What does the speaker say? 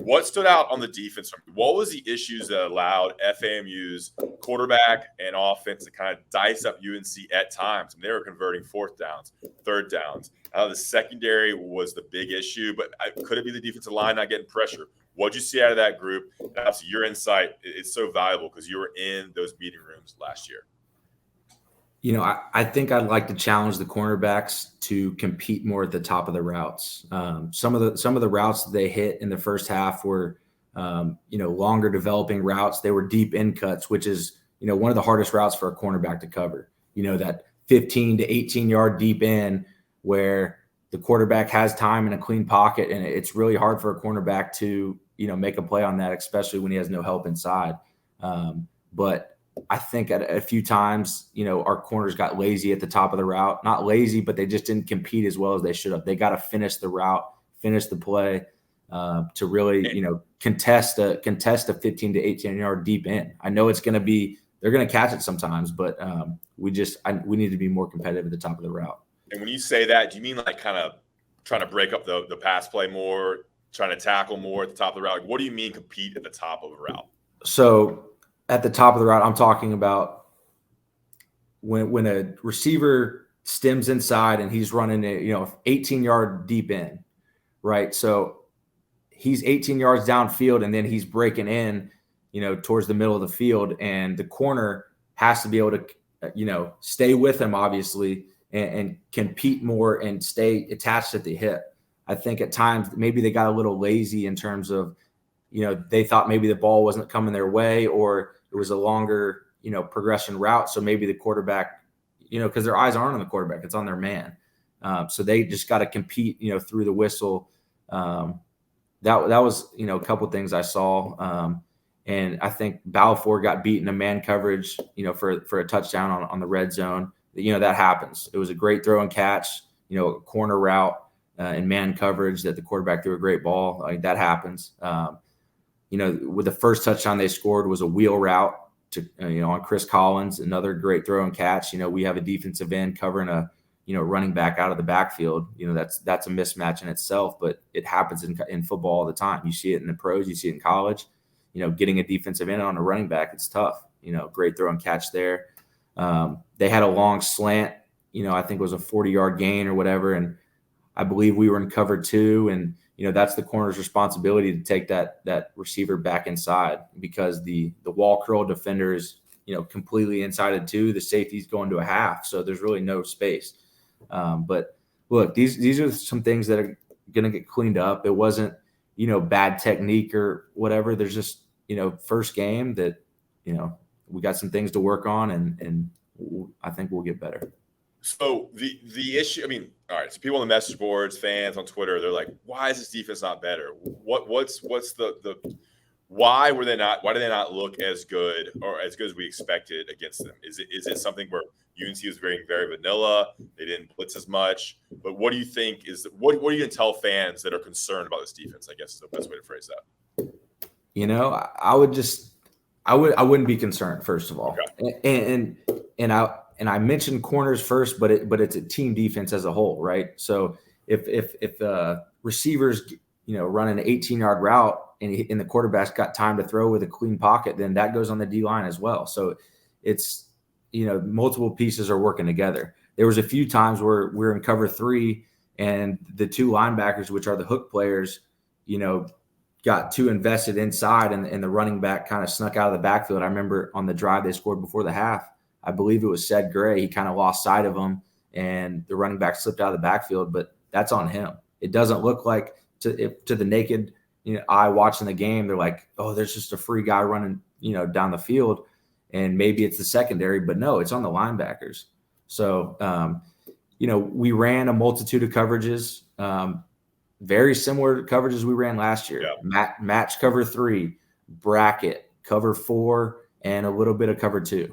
what stood out on the defense? What was the issues that allowed FAMU's quarterback and offense to kind of dice up UNC at times? And they were converting fourth downs, third downs. The secondary was the big issue, but could it be the defensive line not getting pressure? What'd you see out of that group? And obviously, your insight is so valuable because you were in those meeting rooms last year. I think I'd like to challenge the cornerbacks to compete more at the top of the routes. Some of the routes that they hit in the first half were, longer developing routes. They were deep in cuts, which is, one of the hardest routes for a cornerback to cover. That 15 to 18 yard deep in where the quarterback has time in a clean pocket, and it's really hard for a cornerback to, make a play on that, especially when he has no help inside. But I think at a few times, our corners got lazy at the top of the route. Not lazy, but they just didn't compete as well as they should have. They got to finish the route, finish the play to really, contest a 15 to 18 yard deep in. I know it's going to be – they're going to catch it sometimes, but we need to be more competitive at the top of the route. And when you say that, do you mean like kind of trying to break up the pass play more, trying to tackle more at the top of the route? Like, what do you mean compete at the top of a route? So – at the top of the route, I'm talking about when a receiver stems inside and he's running 18 yard deep in, right? So he's 18 yards downfield and then he's breaking in, towards the middle of the field, and the corner has to be able to, stay with him obviously and compete more and stay attached at the hip. I think at times maybe they got a little lazy in terms of, they thought maybe the ball wasn't coming their way, or it was a longer, progression route. So maybe the quarterback, because their eyes aren't on the quarterback, it's on their man. So they just got to compete, through the whistle. That was, a couple of things I saw. And I think Balfour got beat in a man coverage, for a touchdown on the red zone. That happens. It was a great throw and catch, a corner route in man coverage that the quarterback threw a great ball. Like that happens. With the first touchdown they scored was a wheel route to, on Chris Collins, another great throw and catch. We have a defensive end covering a, running back out of the backfield. That's a mismatch in itself, but it happens in football all the time. You see it in the pros, you see it in college. Getting a defensive end on a running back, it's tough. Great throw and catch there. They had a long slant, I think it was a 40-yard gain or whatever, and I believe we were in cover 2, and that's the corner's responsibility to take that receiver back inside, because the wall curl defender is, completely inside of 2. The safety's going to a half, so there's really no space. But look, these are some things that are going to get cleaned up. It wasn't, bad technique or whatever. There's just, first game that, we got some things to work on, and I think we'll get better. So the issue, all right, so people on the message boards, fans on Twitter, they're like, why is this defense not better? What's the why did they not look as good or as good as we expected against them? Is it something where UNC was very, very vanilla, they didn't blitz as much? But what do you think what are you going to tell fans that are concerned about this defense, I guess is the best way to phrase that? I wouldn't be concerned, first of all. Okay. And I mentioned corners first, but it's a team defense as a whole, right? So if receivers, run an 18-yard route and the quarterback's got time to throw with a clean pocket, then that goes on the D-line as well. So it's, multiple pieces are working together. There was a few times where we're in cover 3 and the 2 linebackers, which are the hook players, got too invested inside and the running back kind of snuck out of the backfield. I remember on the drive they scored before the half, I believe it was Ced Gray. He kind of lost sight of him, and the running back slipped out of the backfield, but that's on him. It doesn't look like to the naked eye watching the game, they're like, oh, there's just a free guy running, down the field, and maybe it's the secondary, but no, it's on the linebackers. So, we ran a multitude of coverages, very similar to coverages we ran last year. Yeah. Match cover 3, bracket, cover 4, and a little bit of cover 2.